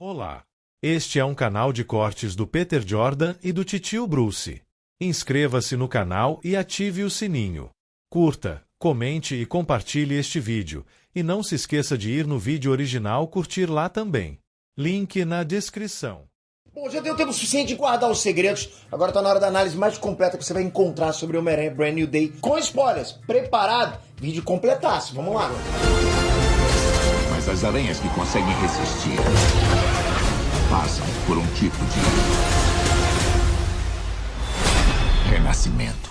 Olá, este é um canal de cortes do Peter Jordan e do Titio Bruce. Inscreva-se no canal e ative o sininho. Curta, comente e compartilhe este vídeo. E não se esqueça de ir no vídeo original curtir lá também. Link na descrição. Bom, já deu tempo suficiente de guardar os segredos. Agora tá na hora da análise mais completa que você vai encontrar sobre o Homem-Aranha Brand New Day. Com spoilers. Preparado? Vídeo completaço. Vamos lá. Mas as aranhas que conseguem resistir passam por um tipo de renascimento.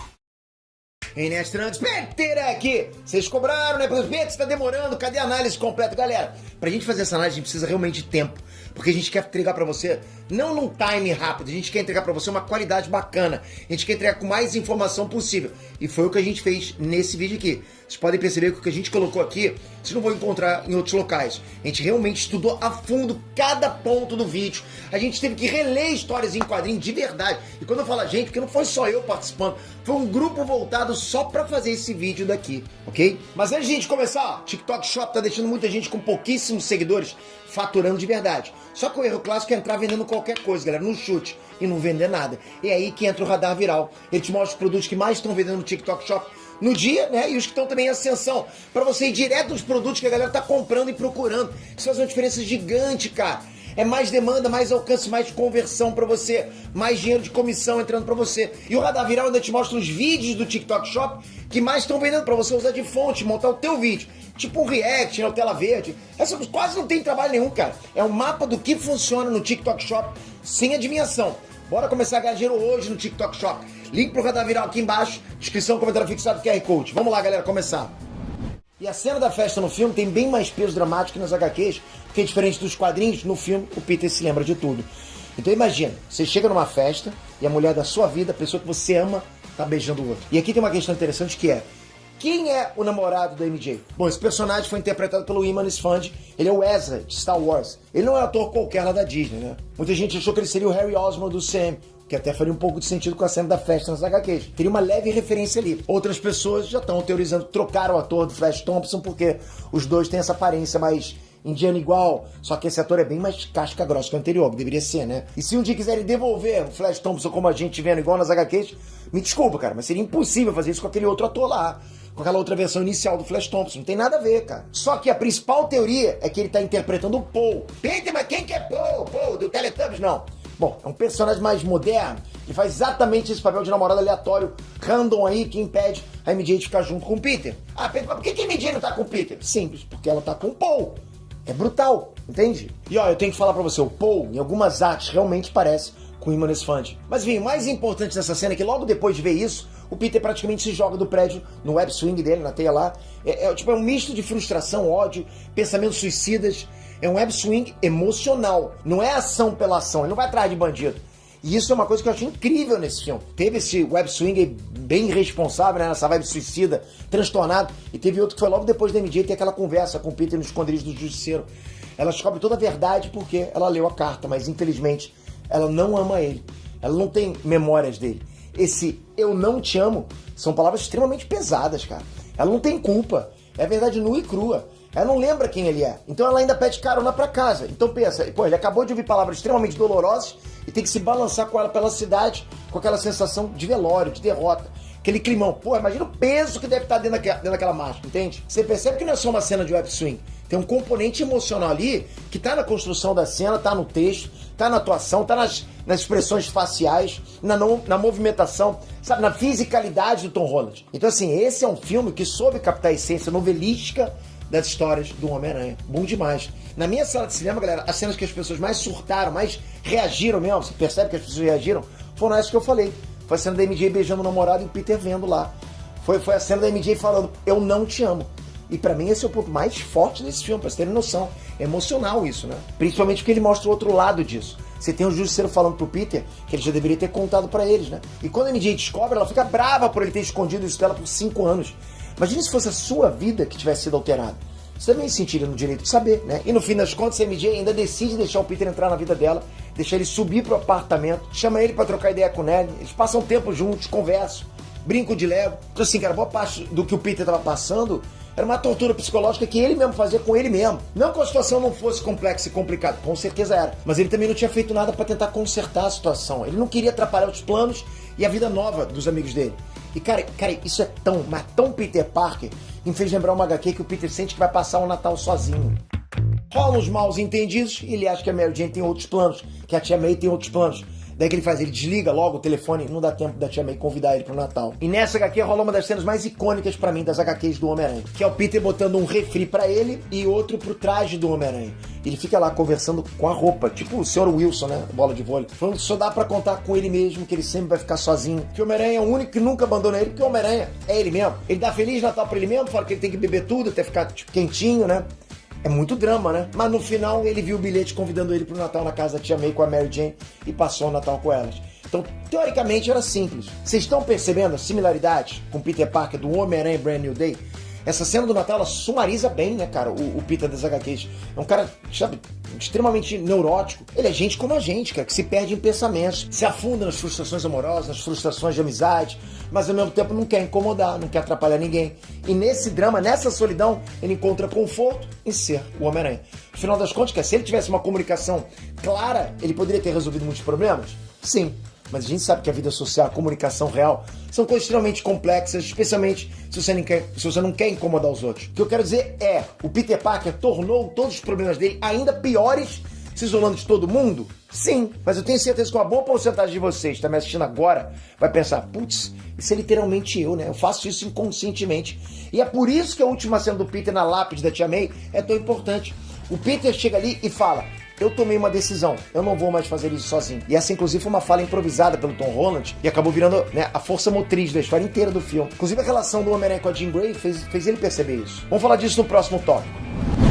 Inés Trunks, Peter aqui! Vocês cobraram, né? Peter, está demorando, cadê a análise completa? Galera, pra gente fazer essa análise, a gente precisa realmente de tempo. Porque a gente quer entregar pra você, não num time rápido, a gente quer entregar pra você uma qualidade bacana. A gente quer entregar com mais informação possível. E foi o que a gente fez nesse vídeo aqui. Vocês podem perceber que o que a gente colocou aqui, vocês não vão encontrar em outros locais. A gente realmente estudou a fundo cada ponto do vídeo. A gente teve que reler histórias em quadrinhos de verdade. E quando eu falo a gente, porque não foi só eu participando, foi um grupo voltado só pra fazer esse vídeo daqui, ok? Mas antes de a gente começar, ó, TikTok Shop tá deixando muita gente com pouquíssimos seguidores faturando de verdade. Só que o erro clássico é entrar vendendo qualquer coisa, galera, no chute e não vender nada. É aí que entra o radar viral. Ele te mostra os produtos que mais estão vendendo no TikTok Shop no dia, né? E os que estão também em ascensão. Pra você ir direto nos produtos que a galera tá comprando e procurando. Isso faz uma diferença gigante, cara. É mais demanda, mais alcance, mais conversão pra você, mais dinheiro de comissão entrando pra você. E o Radar Viral ainda te mostra os vídeos do TikTok Shop que mais estão vendendo pra você usar de fonte, montar o teu vídeo. Tipo um react, né, o tela verde. Essa quase não tem trabalho nenhum, cara. É um mapa do que funciona no TikTok Shop sem adivinhação. Bora começar a ganhar dinheiro hoje no TikTok Shop. Link pro Radar Viral aqui embaixo, descrição, comentário fixado, QR Code. Vamos lá, galera, começar. E a cena da festa no filme tem bem mais peso dramático que nas HQs, porque diferente dos quadrinhos, no filme o Peter se lembra de tudo. Então imagina, você chega numa festa e a mulher da sua vida, a pessoa que você ama, tá beijando o outro. E aqui tem uma questão interessante que é: quem é o namorado da MJ? Bom, esse personagem foi interpretado pelo Iman Isfandi. Ele é o Ezra, de Star Wars. Ele não é um ator qualquer lá da Disney, né? Muita gente achou que ele seria o Harry Osborn do Sam, que até faria um pouco de sentido com a cena da festa nas HQs. Teria uma leve referência ali. Outras pessoas já estão teorizando, trocaram o ator do Flash Thompson, porque os dois têm essa aparência mais indiana igual, só que esse ator é bem mais casca grossa que o anterior, que deveria ser, né? E se um dia quiserem devolver o Flash Thompson como a gente vendo igual nas HQs, me desculpa, cara, mas seria impossível fazer isso com aquele outro ator lá, com aquela outra versão inicial do Flash Thompson. Não tem nada a ver, cara. Só que a principal teoria é que ele tá interpretando o Paul. Peter, mas quem que é Paul? Paul, do Teletubbies? Não. Bom, é um personagem mais moderno e faz exatamente esse papel de namorado aleatório, random aí, que impede a MJ de ficar junto com o Peter. Ah, Peter, mas por que a MJ não tá com o Peter? Simples, porque ela tá com o Paul. É brutal, entende? E ó, eu tenho que falar pra você, o Paul, em algumas artes, realmente parece com o Iman Isfandi. Mas enfim, o mais importante dessa cena é que logo depois de ver isso, o Peter praticamente se joga do prédio no web swing dele, na teia lá. É um misto de frustração, ódio, pensamentos suicidas. É um web swing emocional, não é ação pela ação, ele não vai atrás de bandido. E isso é uma coisa que eu achei incrível nesse filme. Teve esse web swing bem irresponsável, né, nessa vibe suicida, transtornado, e teve outro que foi logo depois da MJ ter aquela conversa com o Peter no esconderijo do justiceiro. Ela descobre toda a verdade porque ela leu a carta, mas infelizmente ela não ama ele, ela não tem memórias dele. Esse eu não te amo são palavras extremamente pesadas, cara. Ela não tem culpa, é verdade nua e crua. Ela não lembra quem ele é. Então ela ainda pede carona pra casa. Então pensa, pô, ele acabou de ouvir palavras extremamente dolorosas e tem que se balançar com ela pela cidade com aquela sensação de velório, de derrota. Aquele climão. Pô, imagina o peso que deve estar dentro daquela marcha, entende? Você percebe que não é só uma cena de web swing. Tem um componente emocional ali que tá na construção da cena, tá no texto, tá na atuação, tá nas expressões faciais, na movimentação, sabe, na fisicalidade do Tom Holland. Então assim, esse é um filme que soube captar a essência novelística das histórias do Homem-Aranha. Bom demais. Na minha sala de cinema, galera, as cenas que as pessoas mais surtaram, mais reagiram mesmo, você percebe que as pessoas reagiram, foram essas que eu falei. Foi a cena da MJ beijando o namorado e o Peter vendo lá. Foi a cena da MJ falando, eu não te amo. E pra mim esse é o ponto mais forte desse filme, pra vocês terem noção. É emocional isso, né? Principalmente porque ele mostra o outro lado disso. Você tem o justiceiro falando pro Peter que ele já deveria ter contado pra eles, né? E quando a MJ descobre, ela fica brava por ele ter escondido isso dela por 5 anos. Imagina se fosse a sua vida que tivesse sido alterada. Você também se sentiria no direito de saber, né? E no fim das contas, a MJ ainda decide deixar o Peter entrar na vida dela, deixar ele subir pro apartamento, chama ele pra trocar ideia com o Ned, eles passam tempo juntos, conversam, brincam de Lego. Então assim, cara, boa parte do que o Peter tava passando Era uma tortura psicológica que ele mesmo fazia com ele mesmo. Não que a situação não fosse complexa e complicada, com certeza era. Mas ele também não tinha feito nada para tentar consertar a situação. Ele não queria atrapalhar os planos e a vida nova dos amigos dele. E cara, isso é mas tão Peter Parker, que me fez lembrar uma HQ que o Peter sente que vai passar o Natal sozinho. Rolam os maus entendidos e ele acha que a Mary Jane tem outros planos, que a tia May tem outros planos. Daí que ele faz? Ele desliga logo o telefone, não dá tempo da tia May convidar ele pro Natal. E nessa HQ rola uma das cenas mais icônicas pra mim das HQs do Homem-Aranha, que é o Peter botando um refri pra ele e outro pro traje do Homem-Aranha. Ele fica lá conversando com a roupa, tipo o Sr. Wilson, né? Bola de vôlei. Falando que só dá pra contar com ele mesmo, que ele sempre vai ficar sozinho. Que o Homem-Aranha é o único que nunca abandona ele, porque o Homem-Aranha é ele mesmo. Ele dá Feliz Natal pra ele mesmo, fala que ele tem que beber tudo até ficar tipo, quentinho, né? É muito drama, né? Mas no final ele viu o bilhete convidando ele pro Natal na casa da tia May com a Mary Jane e passou o Natal com elas. Então, teoricamente, era simples. Vocês estão percebendo a similaridade com Peter Parker do Homem-Aranha Brand New Day? Essa cena do Natal, ela sumariza bem, né, cara, o Peter das HQs. É um cara, sabe, extremamente neurótico. Ele é gente como a gente, cara, que se perde em pensamentos, se afunda nas frustrações amorosas, nas frustrações de amizade, mas ao mesmo tempo não quer incomodar, não quer atrapalhar ninguém. E nesse drama, nessa solidão, ele encontra conforto em ser o Homem-Aranha. No final das contas, se ele tivesse uma comunicação clara, ele poderia ter resolvido muitos problemas? Sim. Mas a gente sabe que a vida social, a comunicação real, são coisas extremamente complexas, especialmente se você não quer incomodar os outros. O que eu quero dizer é, o Peter Parker tornou todos os problemas dele ainda piores, se isolando de todo mundo? Sim, mas eu tenho certeza que uma boa porcentagem de vocês que está me assistindo agora vai pensar, putz, isso é literalmente eu, né? Eu faço isso inconscientemente. E é por isso que a última cena do Peter na lápide da tia May é tão importante. O Peter chega ali e fala, eu tomei uma decisão, eu não vou mais fazer isso sozinho. E essa, inclusive, foi uma fala improvisada pelo Tom Holland e acabou virando, né, a força motriz da história inteira do filme. Inclusive, a relação do Homem-Aranha com a Jean Grey fez ele perceber isso. Vamos falar disso no próximo tópico.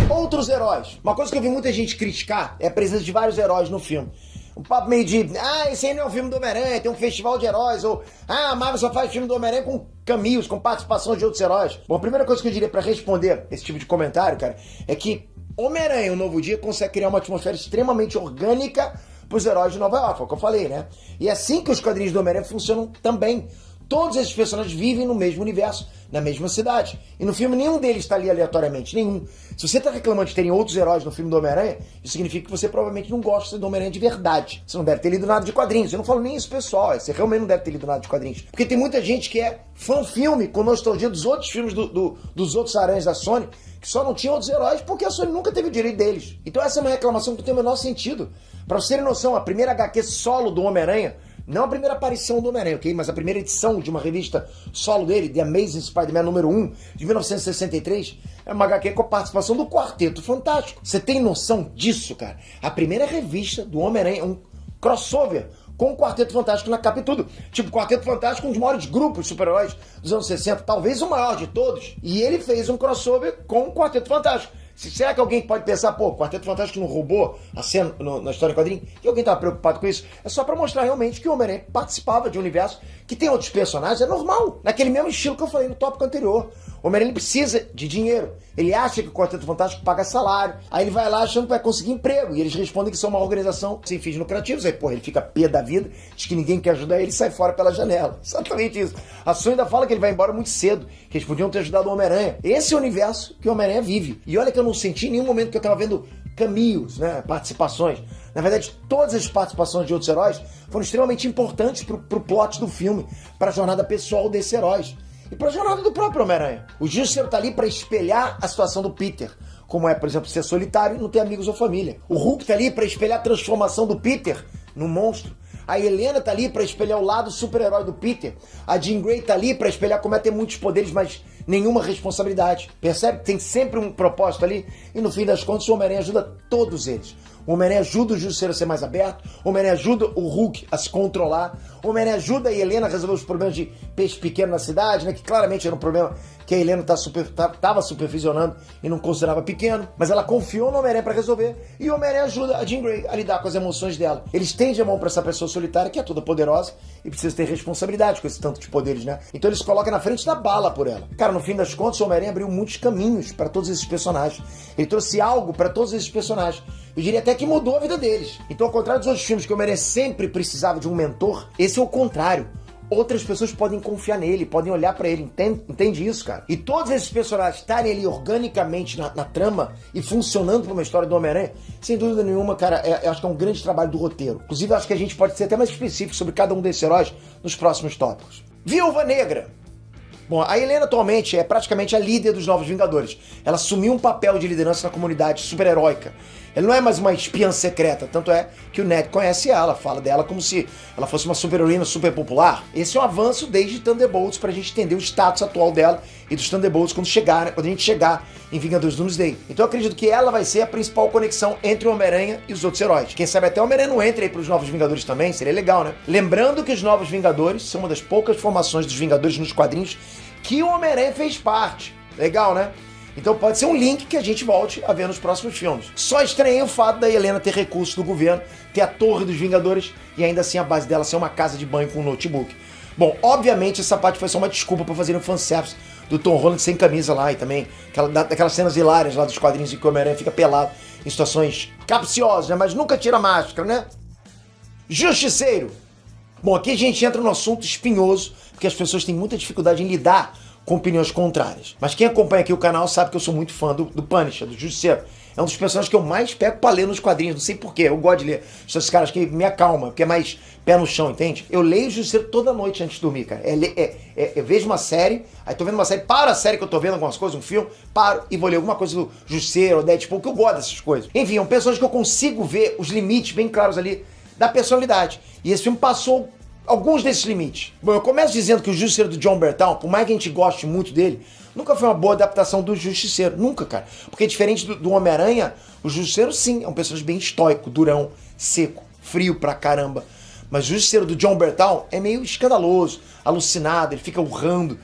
Outros heróis. Uma coisa que eu vi muita gente criticar é a presença de vários heróis no filme. Um papo meio de, esse aí não é um filme do Homem-Aranha, tem um festival de heróis, ou, a Marvel só faz filme do Homem-Aranha com cameos, com participação de outros heróis. Bom, a primeira coisa que eu diria pra responder esse tipo de comentário, cara, é que Homem-Aranha, um Novo Dia, consegue criar uma atmosfera extremamente orgânica pros heróis de Nova York, é o que eu falei, né? E é assim que os quadrinhos do Homem-Aranha funcionam também. Todos esses personagens vivem no mesmo universo, na mesma cidade. E no filme nenhum deles está ali aleatoriamente, nenhum. Se você está reclamando de terem outros heróis no filme do Homem-Aranha, isso significa que você provavelmente não gosta do Homem-Aranha de verdade. Você não deve ter lido nada de quadrinhos. Eu não falo nem isso, pessoal. Você realmente não deve ter lido nada de quadrinhos. Porque tem muita gente que é fã-filme com nostalgia dos outros filmes dos outros aranhas da Sony, que só não tinha outros heróis porque a Sony nunca teve o direito deles. Então essa é uma reclamação que não tem o menor sentido. Pra vocês terem noção, a primeira HQ solo do Homem-Aranha, não a primeira aparição do Homem-Aranha, ok? Mas a primeira edição de uma revista solo dele, The Amazing Spider-Man número 1, de 1963, é uma HQ com a participação do Quarteto Fantástico. Você tem noção disso, cara? A primeira revista do Homem-Aranha é um crossover com o Quarteto Fantástico na capa e tudo. Tipo, o Quarteto Fantástico é um dos maiores grupos de super-heróis dos anos 60, talvez o maior de todos. E ele fez um crossover com o Quarteto Fantástico. Será que alguém pode pensar, pô, o Quarteto Fantástico não roubou a cena na história em quadrinho? E alguém estava preocupado com isso? É só pra mostrar realmente que o Homem-Aranha participava de um universo que tem outros personagens, é normal. Naquele mesmo estilo que eu falei no tópico anterior. O Homem-Aranha precisa de dinheiro. Ele acha que o Quarteto Fantástico paga salário. Aí ele vai lá achando que vai conseguir emprego. E eles respondem que são uma organização sem fins lucrativos. Aí, pô, ele fica pé da vida, diz que ninguém quer ajudar ele e sai fora pela janela. Exatamente isso. A Sony ainda fala que ele vai embora muito cedo, que eles podiam ter ajudado o Homem-Aranha. Esse é o universo que o Homem-Aranha vive. E olha que eu não senti em nenhum momento que eu tava vendo cameos, né, participações. Na verdade, todas as participações de outros heróis foram extremamente importantes pro plot do filme, para a jornada pessoal desses heróis. E para a jornada do próprio Homem-Aranha. O Justiceiro tá ali para espelhar a situação do Peter, como é, por exemplo, ser solitário e não ter amigos ou família. O Hulk tá ali para espelhar a transformação do Peter no monstro. A Helena tá ali para espelhar o lado super-herói do Peter. A Jean Grey tá ali para espelhar como é ter muitos poderes, mas nenhuma responsabilidade. Percebe? Tem sempre um propósito ali. E no fim das contas, o Homem-Aranha ajuda todos eles. O Homem-Aranha ajuda o Justiceiro a ser mais aberto. O Homem-Aranha ajuda o Hulk a se controlar. O Homem-Aranha ajuda a Helena a resolver os problemas de peixe pequeno na cidade, né? Que claramente era um problema que a Helena estava supervisionando e não considerava pequeno. Mas ela confiou no Homem-Aranha para resolver. E o Homem-Aranha ajuda a Jean Grey a lidar com as emoções dela. Eles tendem a mão para essa pessoa solitária que é toda poderosa e precisa ter responsabilidade com esse tanto de poderes, né? Então eles colocam na frente da bala por ela. Cara, no fim das contas, o Homem-Aranha abriu muitos caminhos para todos esses personagens. Ele trouxe algo para todos esses personagens. Eu diria até que mudou a vida deles. Então, ao contrário dos outros filmes que o Homem-Aranha sempre precisava de um mentor, esse é o contrário. outras pessoas podem confiar nele, podem olhar pra ele, entende isso, cara? E todos esses personagens estarem ali organicamente na trama e funcionando pra uma história do Homem-Aranha, sem dúvida nenhuma, cara, eu acho que é um grande trabalho do roteiro. Inclusive, eu acho que a gente pode ser até mais específico sobre cada um desses heróis nos próximos tópicos. Viúva Negra. Bom, a Helena atualmente é praticamente a líder dos Novos Vingadores. Ela assumiu um papel de liderança na comunidade super-heróica. Ela não é mais uma espiã secreta, tanto é que o Ned conhece ela, fala dela como se ela fosse uma super-heroína super popular. Esse é um avanço desde Thunderbolts pra gente entender o status atual dela e dos Thunderbolts quando a gente chegar em Vingadores Doomsday. Então eu acredito que ela vai ser a principal conexão entre o Homem-Aranha e os outros heróis. Quem sabe até o Homem-Aranha não entre aí pros Novos Vingadores também, seria legal, né? Lembrando que os Novos Vingadores são uma das poucas formações dos Vingadores nos quadrinhos que o Homem-Aranha fez parte. Legal, né? Então pode ser um link que a gente volte a ver nos próximos filmes. Só estranhei o fato da Helena ter recursos do governo, ter a Torre dos Vingadores e ainda assim a base dela ser uma casa de banho com um notebook. Bom, obviamente essa parte foi só uma desculpa pra fazer um fanservice do Tom Holland sem camisa lá e também daquelas cenas hilárias lá dos quadrinhos em que o Homem-Aranha fica pelado em situações capciosas, né? Mas nunca tira a máscara, né? Justiceiro. Bom, aqui a gente entra no assunto espinhoso, porque as pessoas têm muita dificuldade em lidar com opiniões contrárias. Mas quem acompanha aqui o canal sabe que eu sou muito fã do Punisher, do Justiceiro. É um dos personagens que eu mais pego pra ler nos quadrinhos, não sei porquê, eu gosto de ler. São esses caras que me acalmam, porque é mais pé no chão, entende? Eu leio o Justiceiro toda noite antes de dormir, cara. Eu vejo uma série, aí tô vendo uma série, paro a série que eu tô vendo, algumas coisas, um filme, paro e vou ler alguma coisa do Justiceiro, ou Deadpool, que eu gosto dessas coisas. Enfim, é um personagem que eu consigo ver os limites bem claros ali da personalidade. E esse filme passou alguns desses limites. Bom, eu começo dizendo que o Justiceiro do John Bernthal, por mais que a gente goste muito dele, nunca foi uma boa adaptação do Justiceiro. Nunca, cara. Porque diferente do Homem-Aranha, o Justiceiro, sim, é um personagem bem estoico, durão, seco, frio pra caramba. Mas o Justiceiro do John Bernthal é meio escandaloso, alucinado, ele fica urrando,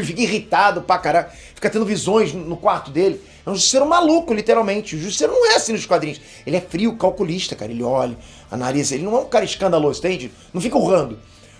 fica irritado pra caralho, fica tendo visões no quarto dele. É um Justiceiro maluco, literalmente. O Justiceiro não é assim nos quadrinhos. Ele é frio, calculista, cara. Ele olha, analisa. Ele não é um cara escandaloso, entende? Não fica urrando.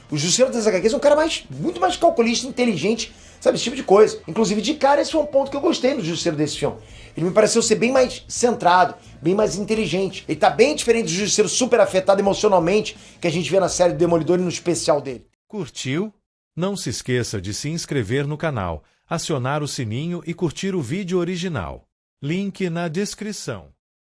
O Justiceiro das HQs é um cara muito mais calculista, inteligente, sabe? Esse tipo de coisa. Inclusive, de cara, esse foi um ponto que eu gostei do Justiceiro desse filme. Ele me pareceu ser bem mais centrado, bem mais inteligente. Ele tá bem diferente do Justiceiro super afetado emocionalmente que a gente vê na série do Demolidor e no especial dele. Curtiu? Não se esqueça de se inscrever no canal, acionar o sininho e curtir o vídeo original. Link na descrição.